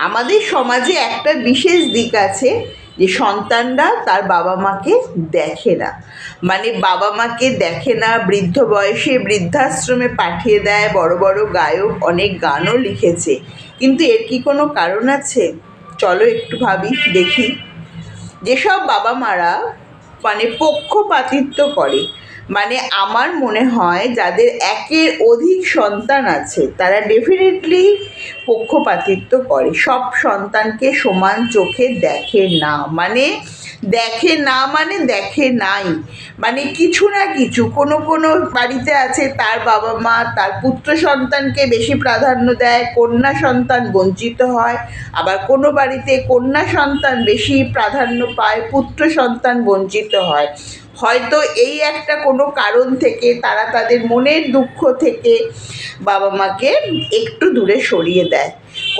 আমাদের সমাজে একটা বিশেষ দিক আছে যে সন্তানরা তার বাবা মাকে দেখে না, মানে বাবা মাকে দেখে না, বৃদ্ধ বয়সে বৃদ্ধাশ্রমে পাঠিয়ে দেয়। বড় বড় গায়ক অনেক গানও লিখেছে, কিন্তু এর কি কোনো কারণ আছে? চলো একটু ভাবি, দেখি। যেসব বাবা মারা মানে পক্ষপাতিত্ব করে, মানে আমার মনে হয় যাদের একের অধিক সন্তান আছে তারা ডেফিনেটলি পক্ষপাতিত্ব করে, সব সন্তানকে সমান চোখে দেখে না। মানে দেখে না মানে দেখে নাই, মানে কিছু না কিছু কোনো কোনো বাড়িতে আছে তার বাবা মা তার পুত্র সন্তানকে বেশি প্রাধান্য দেয়, কন্যা সন্তান বঞ্চিত হয়। আবার কোনো বাড়িতে কন্যা সন্তান বেশি প্রাধান্য পায়, পুত্র সন্তান বঞ্চিত হয়। হয়তো এই একটা কোনো কারণ থেকে তারা তাদের মনের দুঃখ থেকে বাবা মাকে একটু দূরে সরিয়ে দেয়।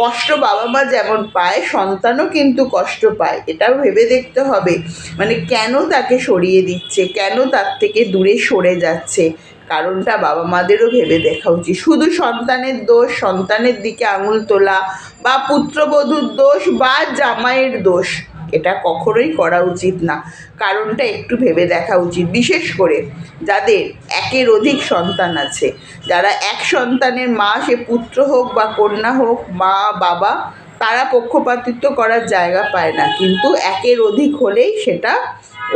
কষ্ট বাবা মা যেমন পায়, সন্তানও কিন্তু কষ্ট পায়, এটাও ভেবে দেখতে হবে। মানে কেন তাকে সরিয়ে দিচ্ছে, কেন তার থেকে দূরে সরে যাচ্ছে, কারণটা বাবা মাদেরও ভেবে দেখা উচিত। শুধু সন্তানের দোষ, সন্তানের দিকে আঙুল তোলা, বা পুত্রবধূর দোষ বা জামাইয়ের দোষ, এটা কখনোই করা উচিত না। কারণটা একটু ভেবে দেখা উচিত, বিশেষ করে যাদের একের অধিক সন্তান আছে। যারা এক সন্তানের মা, সে পুত্র হোক বা কন্যা হোক, মা বাবা, তারা পক্ষপাতিত্ব করার জায়গা পায় না, কিন্তু একের অধিক হলেই সেটা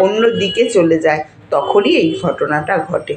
অন্য দিকে চলে যায়, তখনই এই ঘটনাটা ঘটে।